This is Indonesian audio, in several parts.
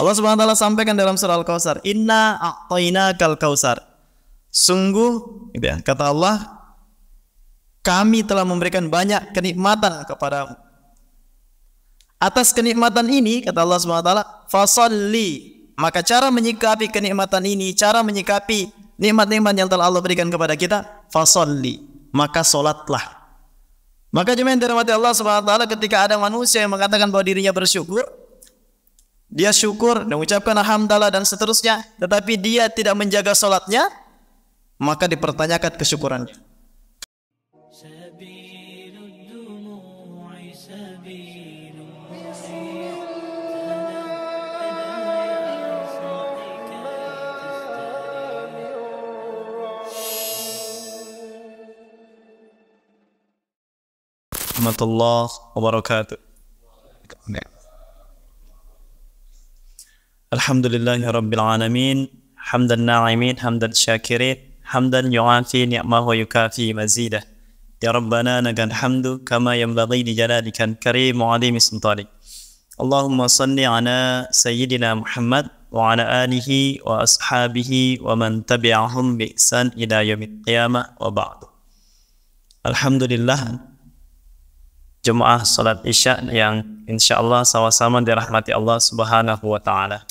Allah Subhanahu wa taala sampaikan dalam surah Al-Kautsar, "Inna a'tainakal kautsar." Sungguh, gitu ya, kata Allah, kami telah memberikan banyak kenikmatan kepadamu. Atas kenikmatan ini, kata Allah Subhanahu wa taala, "Fasholli." Maka cara menyikapi kenikmatan ini, cara menyikapi nikmat-nikmat yang telah Allah berikan kepada kita, fasholli, maka solatlah. Maka jemaah yang dirahmati Allah Subhanahu wa taala, ketika ada manusia yang mengatakan bahwa dirinya bersyukur, dia syukur dan mengucapkan alhamdulillah dan seterusnya, tetapi dia tidak menjaga solatnya, maka dipertanyakan kesyukurannya. Warahmatullahi wabarakatuh. Alhamdulillahi rabbil alamin, hamdan na'imin, hamdan syakirin, hamdan yu'afi ni'mahu wa yukafi mazidah. Ya Rabbana lakal hamdu kama yanbaghi li jalalikal karim wa 'azimi sultanik. Allahumma salli ala sayyidina Muhammad wa ala alihi wa ashabihi wa man tabi'ahum bi ihsan ila yaumil qiyamah wa ba'du. Alhamdulillah, jemaah salat Isya yang insyaallah sama-sama dirahmati Allah Subhanahu wa taala.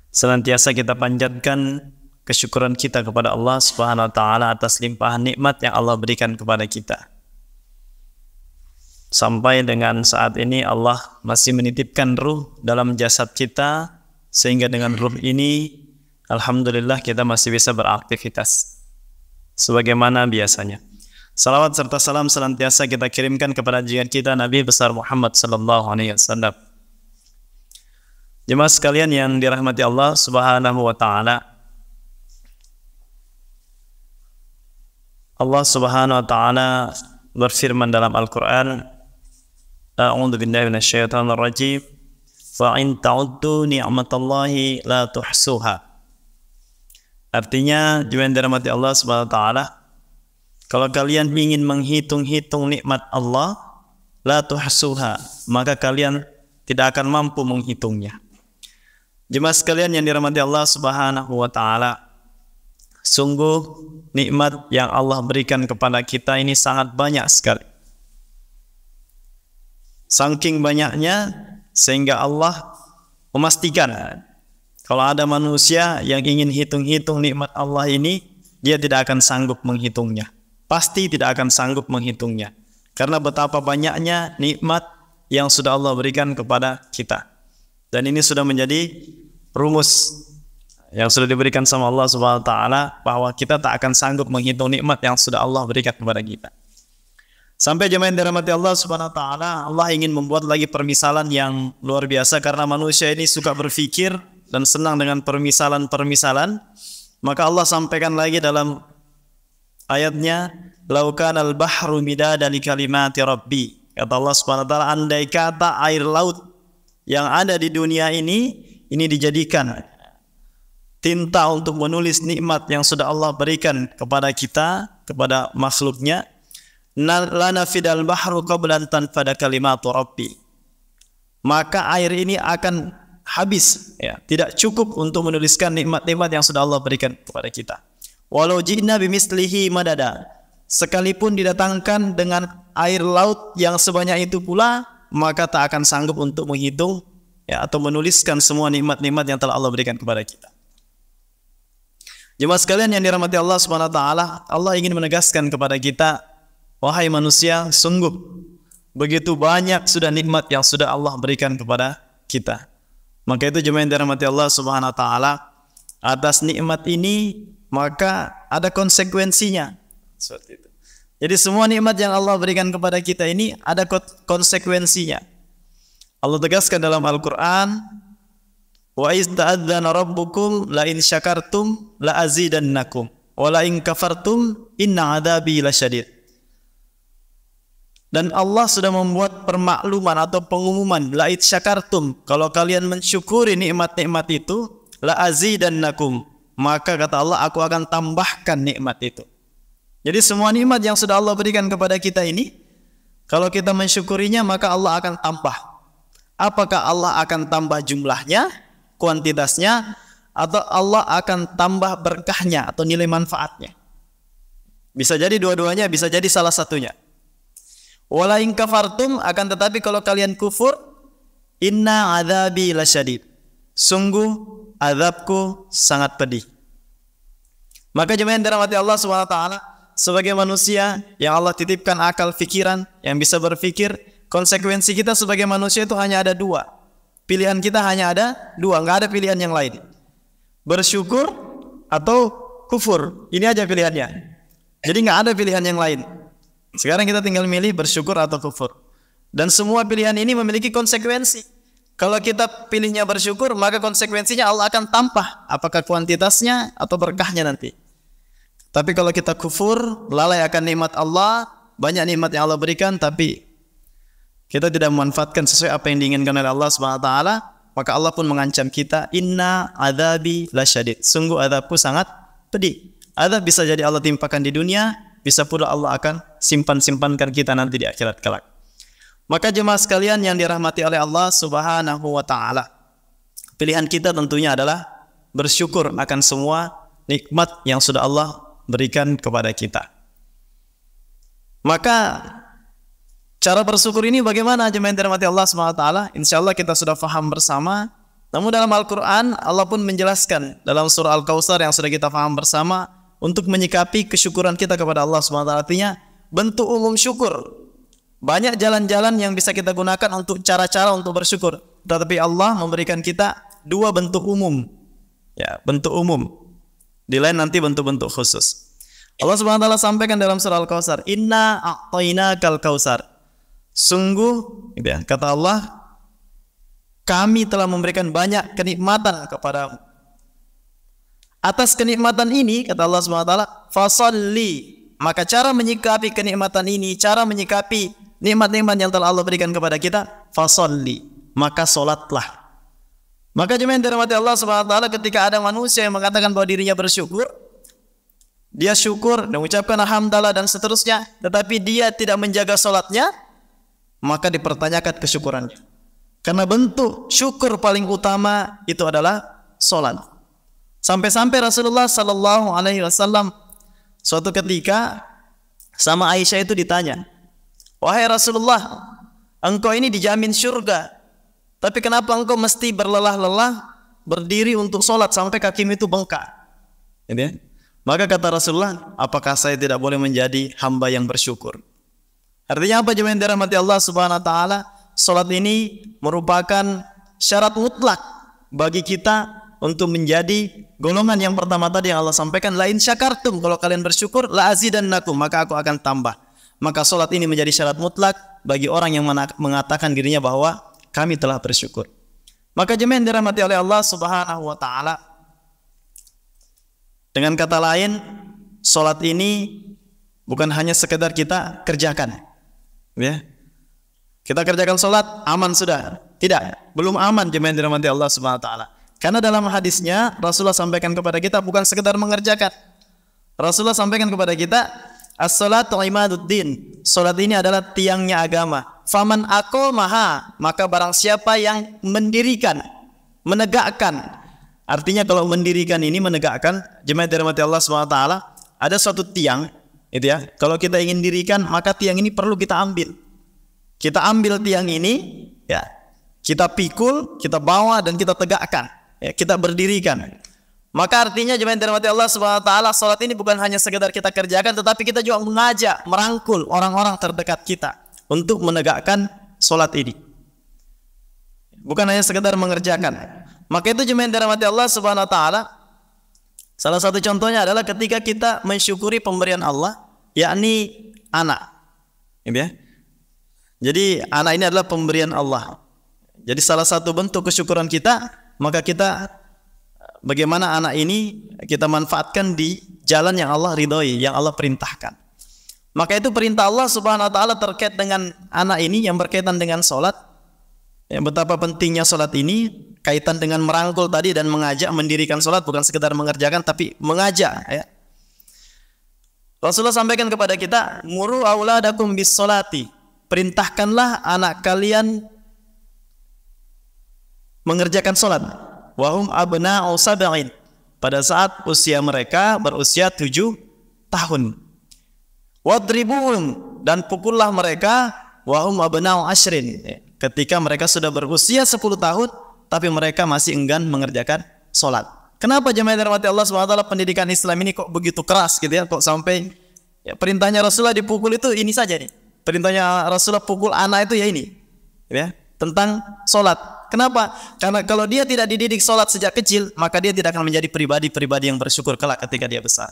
Senantiasa kita panjatkan kesyukuran kita kepada Allah Subhanahu wa taala atas limpahan nikmat yang Allah berikan kepada kita. Sampai dengan saat ini Allah masih menitipkan ruh dalam jasad kita, sehingga dengan ruh ini alhamdulillah kita masih bisa beraktivitas sebagaimana biasanya. Salawat serta salam senantiasa kita kirimkan kepada junjungan kita Nabi besar Muhammad sallallahu alaihi wasallam. Jemaah sekalian yang dirahmati Allah Subhanahu wa taala, Allah Subhanahu wa taala berfirman dalam Al-Qur'an, A'udzu billahi minasyaitonir rajim, fa in ta'uddu ni'matallahi la tuhsuha. Artinya, jemaah yang dirahmati Allah Subhanahu wa taala, kalau kalian ingin menghitung-hitung nikmat Allah, la tuhsuha, maka kalian tidak akan mampu menghitungnya. Jemaah sekalian yang dirahmati Allah Subhanahu wa taala, sungguh nikmat yang Allah berikan kepada kita ini sangat banyak sekali. Saking banyaknya sehingga Allah memastikan kalau ada manusia yang ingin hitung-hitung nikmat Allah ini, dia tidak akan sanggup menghitungnya. Pasti tidak akan sanggup menghitungnya, karena betapa banyaknya nikmat yang sudah Allah berikan kepada kita. Dan ini sudah menjadi rumus yang sudah diberikan sama Allah Subhanahu wa taala, bahwa kita tak akan sanggup menghitung nikmat yang sudah Allah berikan kepada kita. Sampai jemaah yang dirahmati Allah Subhanahu wa taala, Allah ingin membuat lagi permisalan yang luar biasa, karena manusia ini suka berpikir dan senang dengan permisalan-permisalan. Maka Allah sampaikan lagi dalam ayatnya, "Lau kanal bahru midadan li kalimati rabbi." Kata Allah Subhanahu wa taala, andai kata air laut yang ada di dunia ini dijadikan tinta untuk menulis nikmat yang sudah Allah berikan kepada kita, kepada makhluknya, la nafidal bahru qabla an tanfada kalimatu rabbi. Maka air ini akan habis, ya, tidak cukup untuk menuliskan nikmat-nikmat yang sudah Allah berikan kepada kita. Walau ji'na bimislihi madada, sekalipun didatangkan dengan air laut yang sebanyak itu pula, maka tak akan sanggup untuk menghitung, ya, atau menuliskan semua nikmat-nikmat yang telah Allah berikan kepada kita. Jemaah sekalian yang dirahmati Allah Subhanahu wa taala, Allah ingin menegaskan kepada kita, wahai manusia, sungguh begitu banyak sudah nikmat yang sudah Allah berikan kepada kita. Maka itu jemaah yang dirahmati Allah Subhanahu wa taala, atas nikmat ini maka ada konsekuensinya. Seperti itu. Jadi semua nikmat yang Allah berikan kepada kita ini ada konsekuensinya. Allah tegaskan dalam Al-Quran, wa iz ta'adzana rabbukum la in syakartum la azidannakum wa la in kafartum inna adzabi lasyadid. Dan Allah sudah membuat permakluman atau pengumuman, la in syakartum, kalau kalian mensyukuri nikmat-nikmat itu, la azidannakum, maka kata Allah, aku akan tambahkan nikmat itu. Jadi semua nikmat yang sudah Allah berikan kepada kita ini, kalau kita mensyukurinya, maka Allah akan tambah. Apakah Allah akan tambah jumlahnya, kuantitasnya, atau Allah akan tambah berkahnya atau nilai manfaatnya? Bisa jadi dua-duanya, bisa jadi salah satunya. Wala in kafartum, akan tetapi kalau kalian kufur, inna adzabi lasyadid. Sungguh azabku sangat pedih. Maka jemaah yang dirahmati Allah Subhanahu wa taala, sebagai manusia yang Allah titipkan akal fikiran yang bisa berpikir, konsekuensi kita sebagai manusia itu hanya ada dua. Pilihan kita hanya ada dua, nggak ada pilihan yang lain. Bersyukur atau kufur. Ini aja pilihannya. Jadi nggak ada pilihan yang lain. Sekarang kita tinggal milih bersyukur atau kufur. Dan semua pilihan ini memiliki konsekuensi. Kalau kita pilihnya bersyukur, maka konsekuensinya Allah akan tambah, apakah kuantitasnya atau berkahnya nanti. Tapi kalau kita kufur, lalai akan nikmat Allah, banyak nikmat yang Allah berikan, tapi kita tidak memanfaatkan sesuai apa yang diinginkan oleh Allah Subhanahu wa taala, maka Allah pun mengancam kita, inna adzabi lasyadid. Sungguh azabku sangat pedih. Azab bisa jadi Allah timpakan di dunia, bisa pula Allah akan simpankan kita nanti di akhirat kelak. Maka jemaah sekalian yang dirahmati oleh Allah Subhanahu wa taala, pilihan kita tentunya adalah bersyukur akan semua nikmat yang sudah Allah berikan kepada kita. Maka cara bersyukur ini bagaimana jemaah yang dirahmati Allah Subhanahu wa taala? Insyaallah kita sudah faham bersama. Namun dalam Al-Qur'an Allah pun menjelaskan dalam surah Al-Kautsar yang sudah kita faham bersama untuk menyikapi kesyukuran kita kepada Allah Subhanahu wa taala. Artinya bentuk umum syukur. Banyak jalan-jalan yang bisa kita gunakan untuk cara-cara untuk bersyukur. Tetapi Allah memberikan kita dua bentuk umum. Ya, bentuk umum. Di lain nanti bentuk-bentuk khusus. Allah Subhanahu wa taala sampaikan dalam surah Al-Kautsar, "Inna a'tainakal kautsar." Sungguh, gitu ya, kata Allah, kami telah memberikan banyak kenikmatan kepadamu. Atas kenikmatan ini, kata Allah Subhanahu wa taala, "Fasholli." Maka cara menyikapi kenikmatan ini, cara menyikapi nikmat-nikmat yang telah Allah berikan kepada kita, fasholli, maka solatlah. Maka jemaah yang dirahmati Allah Subhanahu wa taala, ketika ada manusia yang mengatakan bahwa dirinya bersyukur, dia syukur dan mengucapkan alhamdulillah dan seterusnya, tetapi dia tidak menjaga solatnya, maka dipertanyakan kesyukurannya. Karena bentuk syukur paling utama itu adalah solat. Sampai-sampai Rasulullah sallallahu alaihi wasallam suatu ketika sama Aisyah itu ditanya, "Wahai Rasulullah, engkau ini dijamin surga, tapi kenapa engkau mesti berlelah-lelah berdiri untuk sholat sampai kakimu itu bengkak?" Gitu ya? Maka kata Rasulullah, "Apakah saya tidak boleh menjadi hamba yang bersyukur?" Artinya apa jemaah yang dirahmati Allah Subhanahu wa taala? Sholat ini merupakan syarat mutlak bagi kita untuk menjadi golongan yang pertama tadi yang Allah sampaikan, la in syakartum, kalau kalian bersyukur, la azidannakum, maka aku akan tambah. Maka sholat ini menjadi syarat mutlak bagi orang yang mengatakan dirinya bahwa kami telah bersyukur. Maka jemaah yang dirahmati oleh Allah Subhanahu wa taala, dengan kata lain, sholat ini bukan hanya sekedar kita kerjakan, ya. Kita kerjakan sholat, aman sudah. Tidak, belum aman jemaah yang dirahmati Allah Subhanahu wa taala. Karena dalam hadisnya Rasulullah sampaikan kepada kita bukan sekedar mengerjakan. Rasulullah sampaikan kepada kita, as-salatu imaduddin. Salat ini adalah tiangnya agama. Faman aqamaha, maka barang siapa yang mendirikan, menegakkan. Artinya kalau mendirikan ini menegakkan, jemaah dirahmati Allah Subhanahu wa taala, ada suatu tiang, itu ya. Kalau kita ingin dirikan, maka tiang ini perlu kita ambil. Kita ambil tiang ini, ya. Kita pikul, kita bawa dan kita tegakkan. Ya, kita berdirikan. Maka artinya jemaah yang dirahmati Allah Subhanahu wa taala, salat ini bukan hanya sekedar kita kerjakan, tetapi kita juga mengajak, merangkul orang-orang terdekat kita untuk menegakkan salat ini. Bukan hanya sekedar mengerjakan. Maka itu jemaah yang dirahmati Allah Subhanahu wa taala, salah satu contohnya adalah ketika kita mensyukuri pemberian Allah, yakni anak. Gitu ya. Jadi anak ini adalah pemberian Allah. Jadi salah satu bentuk kesyukuran kita, maka kita bagaimana anak ini kita manfaatkan di jalan yang Allah ridhoi, yang Allah perintahkan. Maka itu perintah Allah Subhanahu wa taala terkait dengan anak ini yang berkaitan dengan salat. Ya, betapa pentingnya salat ini kaitan dengan merangkul tadi dan mengajak mendirikan salat, bukan sekedar mengerjakan tapi mengajak, ya. Rasulullah sampaikan kepada kita, "Muru auladakum bis salati." Perintahkanlah anak kalian mengerjakan sholat. Wahum abna'u sab'in, pada saat usia mereka berusia 7 tahun. Wadribuhum, dan pukullah mereka wahum abna'u ashrin, ketika mereka sudah berusia 10 tahun tapi mereka masih enggan mengerjakan sholat. Kenapa jemaah yang dirahmati Allah SWT, pendidikan Islam ini kok begitu keras gitu ya, kok sampai perintahnya Rasulullah dipukul itu ini saja nih. Perintahnya Rasulullah pukul anak itu ya ini, ya, tentang sholat. Kenapa? Karena kalau dia tidak dididik sholat sejak kecil, maka dia tidak akan menjadi pribadi-pribadi yang bersyukur kelak ketika dia besar.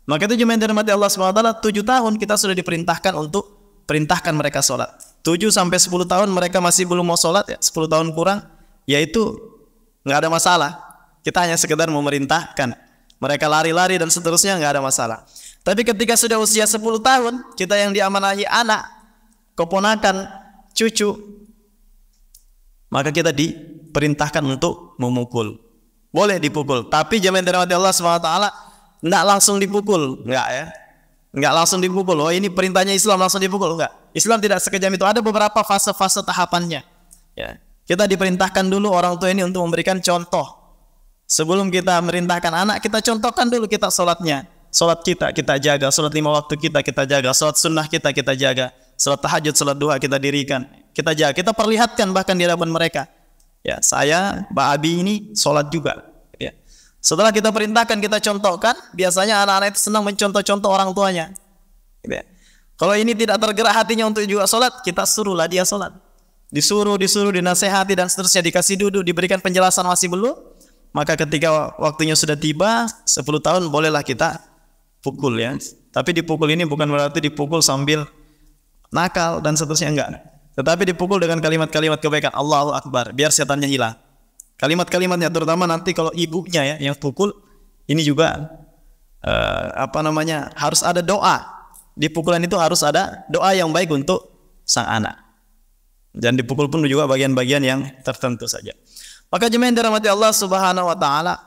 Maka itu jemaah yang dirahmati Allah SWT, 7 tahun kita sudah diperintahkan untuk perintahkan mereka sholat. 7 sampai 10 tahun mereka masih belum mau sholat, ya, 10 tahun kurang, yaitu nggak ada masalah. Kita hanya sekedar memerintahkan. Mereka lari-lari dan seterusnya, nggak ada masalah. Tapi ketika sudah usia 10 tahun, kita yang diamanahi anak, keponakan, cucu, maka kita diperintahkan untuk memukul. Boleh dipukul, tapi jemaah yang dirahmati Allah SWT, nggak langsung dipukul, nggak ya. Nggak langsung dipukul. Oh, ini perintahnya Islam langsung dipukul, enggak. Islam tidak sekejam itu. Ada beberapa fase-fase tahapannya. Ya. Kita diperintahkan dulu orang tua ini untuk memberikan contoh. Sebelum kita merintahkan anak, kita contohkan dulu kita sholatnya. Sholat kita jaga, sholat 5 waktu kita jaga, sholat sunnah kita jaga, sholat tahajud, sholat duha kita dirikan, kita jaga, kita perlihatkan bahkan di hadapan mereka. Ya, saya, Mbak Abi ini sholat juga. Ya. Setelah kita perintahkan, kita contohkan, biasanya anak-anak itu senang mencontoh-contoh orang tuanya. Ya. Kalau ini tidak tergerak hatinya untuk juga sholat, kita suruhlah dia sholat. Disuruh, dinasehati dan seterusnya, dikasih duduk, diberikan penjelasan masih belum. Maka ketika waktunya sudah tiba, 10 tahun bolehlah kita pukul ya. Tapi dipukul ini bukan berarti dipukul sambil nakal dan seterusnya, enggak. Tetapi dipukul dengan kalimat-kalimat kebaikan, Allahu Akbar, biar setannya hilang. Kalimat-kalimatnya terutama nanti kalau ibunya ya yang pukul, ini juga harus ada doa. Di pukulan itu harus ada doa yang baik untuk sang anak. Dan dipukul pun juga bagian-bagian yang tertentu saja. Maka jemaah yang dirahmati Allah Subhanahu wa taala,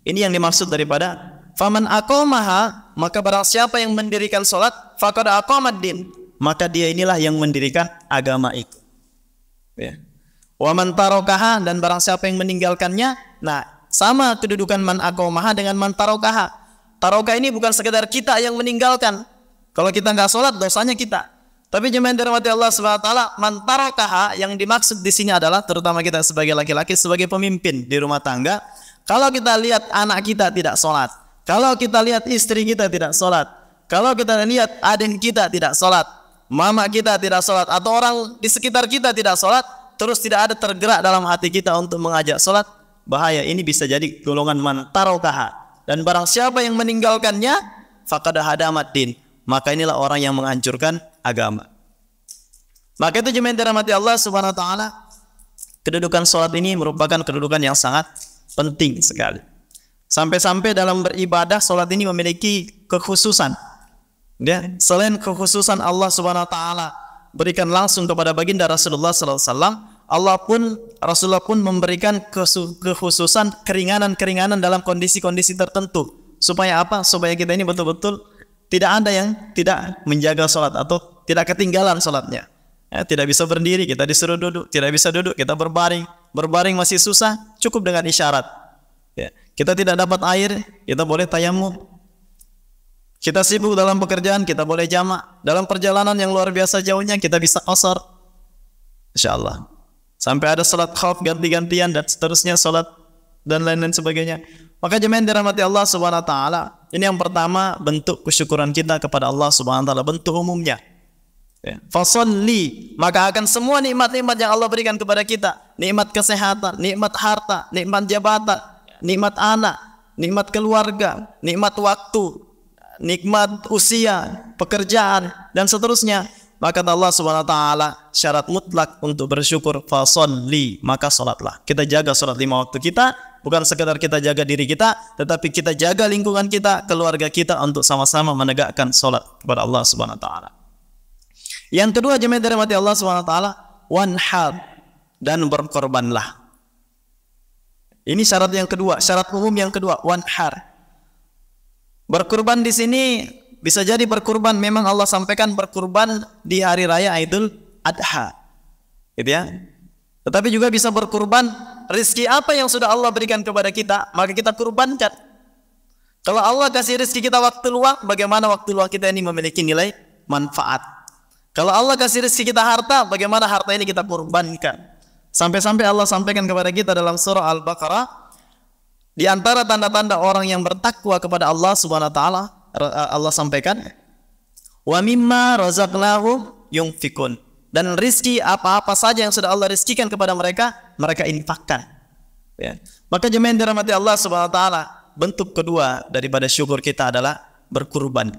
ini yang dimaksud daripada faman aqamaha, maka barang siapa yang mendirikan salat, faqad aqamad-din, maka dia inilah yang mendirikan agama itu. Ya. Wa man tarakaha, dan barang siapa yang meninggalkannya, nah sama kedudukan man aqamaha dengan man tarakaha. Taraka ini bukan sekedar kita yang meninggalkan. Kalau kita enggak salat, dosanya kita. Tapi jemaah yang dirahmati Allah Subhanahu wa taala, man tarakaha yang dimaksud di sini adalah terutama kita sebagai laki-laki, sebagai pemimpin di rumah tangga. Kalau kita lihat anak kita tidak sholat, kalau kita lihat istri kita tidak sholat, kalau kita lihat adik kita tidak sholat, mama kita tidak sholat, atau orang di sekitar kita tidak sholat, terus tidak ada tergerak dalam hati kita untuk mengajak sholat, bahaya. Ini bisa jadi golongan man tarakaha. Dan barang siapa yang meninggalkannya, faqad hadamaddin, maka inilah orang yang menghancurkan agama. Maka itu jemaah yang dirahmati Allah Subhanahu wa taala, kedudukan salat ini merupakan kedudukan yang sangat penting sekali. Sampai-sampai dalam beribadah salat ini memiliki kekhususan. Ya, selain kekhususan Allah Subhanahu wa taala berikan langsung kepada baginda Rasulullah sallallahu alaihi wasallam, Rasulullah pun memberikan kekhususan keringanan-keringanan dalam kondisi-kondisi tertentu. Supaya apa? Supaya kita ini betul-betul tidak ada yang tidak menjaga sholat atau tidak ketinggalan sholatnya. Ya, tidak bisa berdiri, kita disuruh duduk. Tidak bisa duduk, kita berbaring. Berbaring masih susah, cukup dengan isyarat. Ya, kita tidak dapat air, kita boleh tayamum. Kita sibuk dalam pekerjaan, kita boleh jamak. Dalam perjalanan yang luar biasa jauhnya, kita bisa qasar. InsyaAllah. Sampai ada sholat khauf ganti-gantian dan seterusnya, sholat dan lain-lain sebagainya. Maka jemaah yang dirahmati Allah Subhanahu wa taala, ini yang pertama bentuk kesyukuran kita kepada Allah Subhanahu wa taala, bentuk umumnya. Ya. Fasholli, maka akan semua nikmat-nikmat yang Allah berikan kepada kita, nikmat kesehatan, nikmat harta, nikmat jabatan, nikmat anak, nikmat keluarga, nikmat waktu, nikmat usia, pekerjaan dan seterusnya. Maka Allah Subhanahu wa taala syarat mutlak untuk bersyukur, fasholli, maka salatlah. Kita jaga salat 5 waktu kita, bukan sekedar kita jaga diri kita, tetapi kita jaga lingkungan kita, keluarga kita untuk sama-sama menegakkan salat kepada Allah Subhanahu wa taala. Yang kedua jemaah yang dirahmati Allah Subhanahu wa taala, wanhar, dan berkorbanlah. Ini syarat yang kedua, syarat umum yang kedua, wanhar. Berkurban di sini bisa jadi berkurban, memang Allah sampaikan berkurban di hari raya Idul Adha, gitu ya. Tetapi juga bisa berkurban rizki apa yang sudah Allah berikan kepada kita, maka kita kurbankan. Kalau Allah kasih rizki kita waktu luang, bagaimana waktu luang kita ini memiliki nilai manfaat. Kalau Allah kasih rizki kita harta, bagaimana harta ini kita kurbankan. Sampai-sampai Allah sampaikan kepada kita dalam surah Al-Baqarah, di antara tanda-tanda orang yang bertakwa kepada Allah Subhanahu wa taala, Allah sampaikan, wa mimma razaqnahum yunfikun. Dan rizki apa-apa saja yang sudah Allah rizkikan kepada mereka, mereka infakkan. Ya. Maka jemaah yang dirahmati Allah Subhanahu wa taala, bentuk kedua daripada syukur kita adalah berkurban.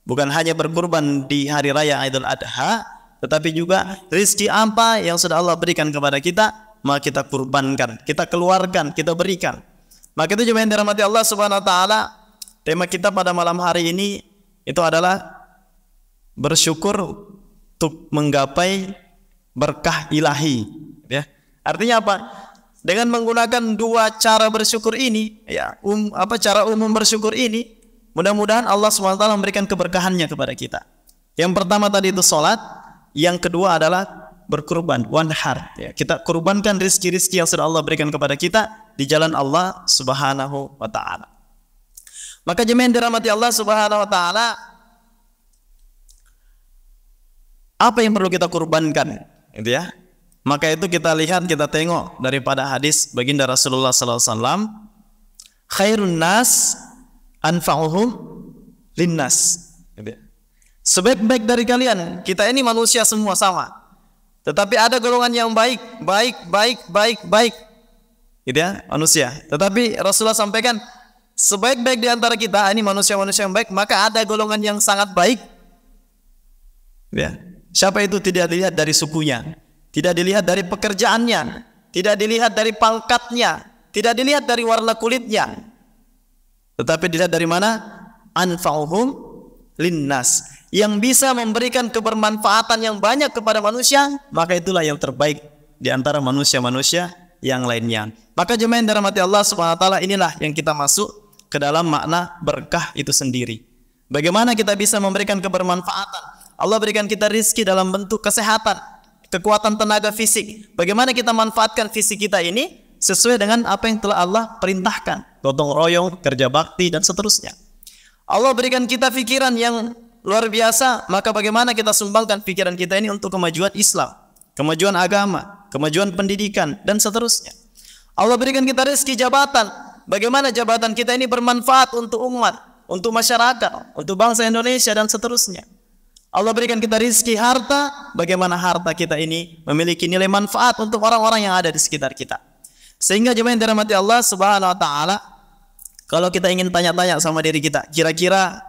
Bukan hanya berkurban di hari raya Idul Adha, tetapi juga rizki apa yang sudah Allah berikan kepada kita, maka kita kurbankan, kita keluarkan, kita berikan. Maka itu jemaah yang dirahmati Allah Subhanahu wa taala, tema kita pada malam hari ini itu adalah bersyukur untuk menggapai berkah ilahi, ya. Artinya apa? Dengan menggunakan dua cara bersyukur ini, ya, cara umum bersyukur ini, mudah-mudahan Allah SWT memberikan keberkahannya kepada kita. Yang pertama tadi itu salat, yang kedua adalah berkurban, wanhar, ya. Kita kurbankan rizki-rizki yang sudah Allah berikan kepada kita di jalan Allah Subhanahu wa taala. Maka jemaah yang dirahmati Allah Subhanahu wa taala, apa yang perlu kita kurbankan, gitu ya? Maka itu kita lihat, kita tengok daripada hadis baginda Rasulullah SAW, khairun nas anfa'uhum linnas. Gitu ya. Sebaik-baik dari kalian, kita ini manusia semua sama, tetapi ada golongan yang baik, gitu ya, manusia. Tetapi Rasulullah sampaikan, sebaik-baik di antara kita ini manusia-manusia yang baik, maka ada golongan yang sangat baik. Ya. Siapa itu? Tidak dilihat dari sukunya, tidak dilihat dari pekerjaannya, tidak dilihat dari pangkatnya, tidak dilihat dari warna kulitnya, tetapi dilihat dari mana? Anfa'uhum linnas, yang bisa memberikan kebermanfaatan yang banyak kepada manusia, maka itulah yang terbaik di antara manusia-manusia yang lainnya. Maka jemaah yang dirahmati Allah Subhanahu wa taala, inilah yang kita masuk ke dalam makna berkah itu sendiri. Bagaimana kita bisa memberikan kebermanfaatan? Allah berikan kita rizki dalam bentuk kesehatan, kekuatan tenaga fisik. Bagaimana kita manfaatkan fisik kita ini sesuai dengan apa yang telah Allah perintahkan, gotong royong, kerja bakti, dan seterusnya. Allah berikan kita pikiran yang luar biasa, maka bagaimana kita sumbangkan pikiran kita ini untuk kemajuan Islam, kemajuan agama, kemajuan pendidikan, dan seterusnya. Allah berikan kita rezeki jabatan, bagaimana jabatan kita ini bermanfaat untuk umat, untuk masyarakat, untuk bangsa Indonesia, dan seterusnya. Allah berikan kita rezeki harta, bagaimana harta kita ini memiliki nilai manfaat untuk orang-orang yang ada di sekitar kita. Sehingga jemaah yang dirahmati Allah Subhanahu wa taala, kalau kita ingin tanya-tanya sama diri kita, kira-kira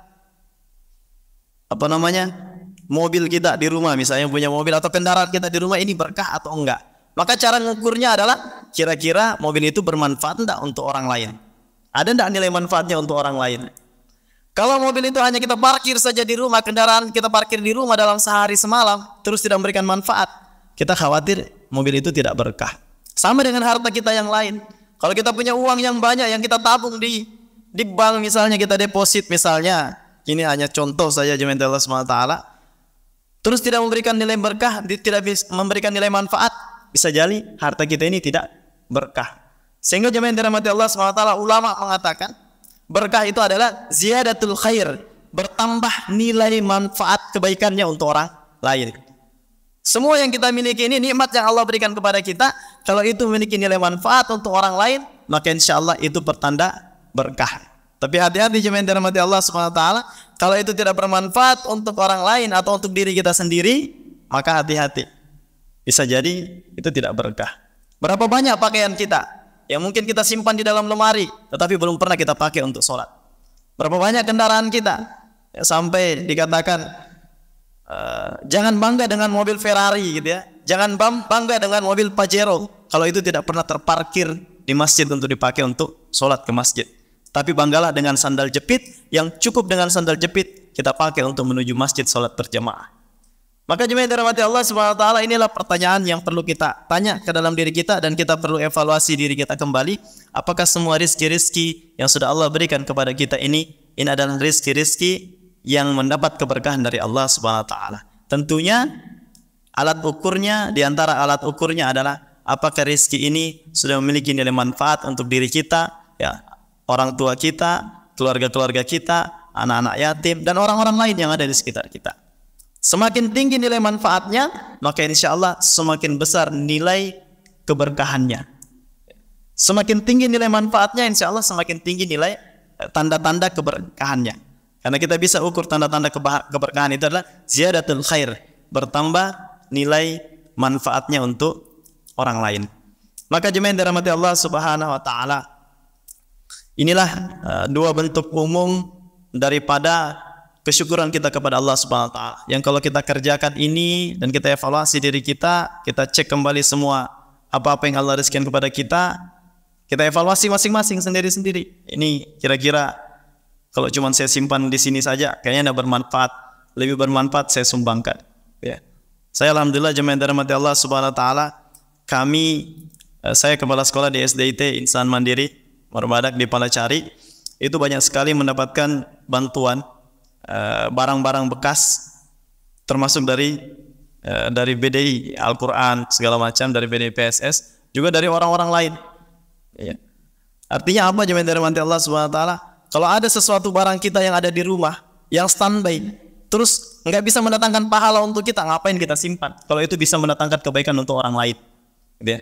mobil kita di rumah, misalnya punya mobil atau kendaraan kita di rumah ini berkah atau enggak? Maka cara mengukurnya adalah kira-kira mobil itu bermanfaat enggak untuk orang lain? Ada enggak nilai manfaatnya untuk orang lain? Kalau mobil itu hanya kita parkir saja di rumah, kendaraan kita parkir di rumah dalam sehari semalam, terus tidak memberikan manfaat, kita khawatir mobil itu tidak berkah. Sama dengan harta kita yang lain. Kalau kita punya uang yang banyak yang kita tabung di bank, misalnya kita deposit, misalnya, ini hanya contoh saja jemaah Allah SWT, terus tidak memberikan nilai berkah, tidak memberikan nilai manfaat, bisa jadi harta kita ini tidak berkah. Sehingga jemaah yang dirahmati Allah SWT, ulama mengatakan berkah itu adalah ziyadatul khair, bertambah nilai manfaat kebaikannya untuk orang lain. Semua yang kita miliki ini nikmat yang Allah berikan kepada kita, kalau itu memiliki nilai manfaat untuk orang lain, maka insya Allah itu pertanda berkah. Tapi hati-hati jemaah yang dirahmati Allah SWT, kalau itu tidak bermanfaat untuk orang lain atau untuk diri kita sendiri, maka hati-hati, bisa jadi itu tidak berkah. Berapa banyak pakaian kita yang mungkin kita simpan di dalam lemari, tetapi belum pernah kita pakai untuk sholat. Berapa banyak kendaraan kita sampai dikatakan jangan bangga dengan mobil Ferrari, gitu ya. Jangan bangga dengan mobil Pajero kalau itu tidak pernah terparkir di masjid untuk dipakai untuk sholat ke masjid. Tapi banggalah dengan sandal jepit yang cukup dengan sandal jepit kita pakai untuk menuju masjid sholat berjamaah. Maka jemaah yang dirahmati Allah Subhanahu wa taala, inilah pertanyaan yang perlu kita tanya ke dalam diri kita, dan kita perlu evaluasi diri kita kembali. Apakah semua rizki-rizki yang sudah Allah berikan kepada kita ini adalah rizki-rizki yang mendapat keberkahan dari Allah Subhanahu wa taala? Tentunya alat ukurnya, di antara alat ukurnya adalah apakah rezeki ini sudah memiliki nilai manfaat untuk diri kita, ya, orang tua kita, keluarga-keluarga kita, anak-anak yatim, dan orang-orang lain yang ada di sekitar kita. Semakin tinggi nilai manfaatnya, maka insya Allah semakin besar nilai keberkahannya. Semakin tinggi nilai manfaatnya, insya Allah semakin tinggi nilai tanda-tanda keberkahannya. Karena kita bisa ukur tanda-tanda keberkahan itu adalah ziyadatul khair, bertambah nilai manfaatnya untuk orang lain. Maka jemaah yang dirahmati Allah Subhanahu wa taala, inilah dua bentuk umum daripada kesyukuran kita kepada Allah Subhanahu wa taala. Yang kalau kita kerjakan ini dan kita evaluasi diri kita cek kembali semua apa-apa yang Allah rezekikan kepada kita evaluasi masing-masing sendiri-sendiri. Ini kira-kira kalau cuma saya simpan di sini saja kayaknya tidak bermanfaat. Lebih bermanfaat saya sumbangkan. Ya. Saya alhamdulillah jemaah yang dirahmati Allah Subhanahu wa taala, saya kepala sekolah di SDIT Insan Mandiri Marbadak di Palacari, itu banyak sekali mendapatkan bantuan barang-barang bekas, termasuk dari BDI Al-Quran segala macam, dari BDI PSS, juga dari orang-orang lain. Ya. Artinya apa jemaah yang dirahmati Allah Subhanahu wa taala? Kalau ada sesuatu barang kita yang ada di rumah yang standby, terus nggak bisa mendatangkan pahala untuk kita, ngapain kita simpan? Kalau itu bisa mendatangkan kebaikan untuk orang lain, gitu ya.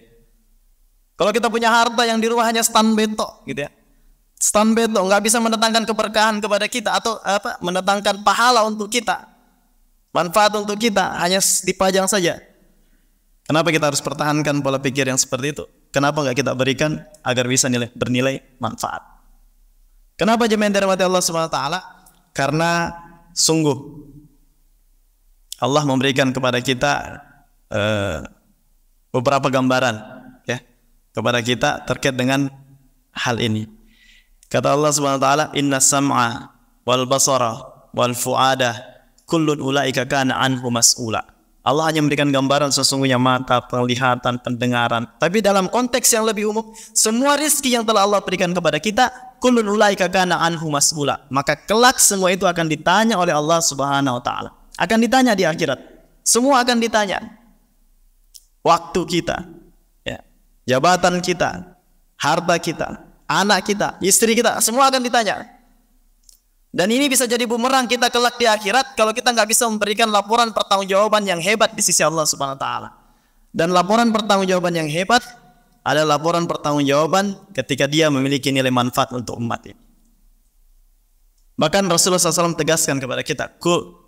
Kalau kita punya harta yang di rumah hanya standby tok, gitu ya, standby tok, nggak bisa mendatangkan keberkahan kepada kita atau mendatangkan pahala untuk kita, manfaat untuk kita, hanya dipajang saja. Kenapa kita harus pertahankan pola pikir yang seperti itu? Kenapa nggak kita berikan agar bisa bernilai manfaat? Kenapa jemaah yang dirahmati Allah Subhanahu wa taala? Karena sungguh Allah memberikan kepada kita beberapa gambaran, ya, kepada kita terkait dengan hal ini. Kata Allah Subhanahu wa taala, "Inna sam'a wal basara wal fuada kullun ulaika kana anhu mas'ula." Allah hanya memberikan gambaran sesungguhnya mata, penglihatan, pendengaran. Tapi dalam konteks yang lebih umum, semua rezeki yang telah Allah berikan kepada kita, kullun ulaika kana anhu mas'ula. Maka kelak semua itu akan ditanya oleh Allah Subhanahu wa taala. Akan ditanya di akhirat. Semua akan ditanya. Waktu kita, ya, jabatan kita, harta kita, anak kita, istri kita, semua akan ditanya. Dan ini bisa jadi bumerang kita kelak di akhirat kalau kita nggak bisa memberikan laporan pertanggungjawaban yang hebat di sisi Allah Subhanahu wa taala. Dan laporan pertanggungjawaban yang hebat adalah laporan pertanggungjawaban ketika dia memiliki nilai manfaat untuk umat ini. Bahkan Rasulullah SAW tegaskan kepada kita,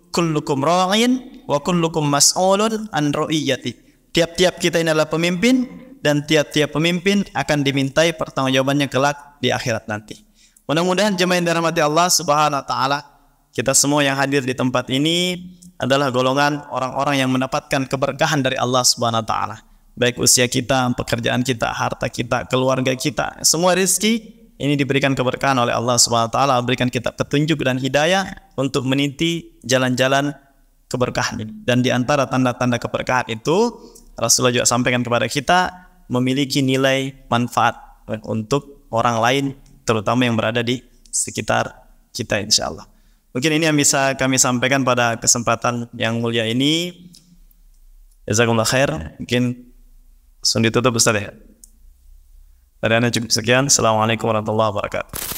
kullukum ra'in wa kullukum mas'ulun an ra'iyati. Tiap-tiap kita ini adalah pemimpin dan tiap-tiap pemimpin akan dimintai pertanggungjawabannya kelak di akhirat nanti. Mudah-mudahan jemaah yang dirahmati Allah Subhanahu wa taala, kita semua yang hadir di tempat ini adalah golongan orang-orang yang mendapatkan keberkahan dari Allah Subhanahu wa taala. Baik usia kita, pekerjaan kita, harta kita, keluarga kita, semua rezeki ini diberikan keberkahan oleh Allah Subhanahu wa taala, berikan kita petunjuk dan hidayah untuk meniti jalan-jalan keberkahan ini. Dan di antara tanda-tanda keberkahan itu, Rasulullah juga sampaikan kepada kita, memiliki nilai manfaat untuk orang lain, terutama yang berada di sekitar kita, insyaallah. Mungkin ini yang bisa kami sampaikan pada kesempatan yang mulia ini. Jazakumullah khair. Mungkin langsung ditutup Ustaz ya. Dari Anda cukup sekian. Assalamualaikum warahmatullahi wabarakatuh.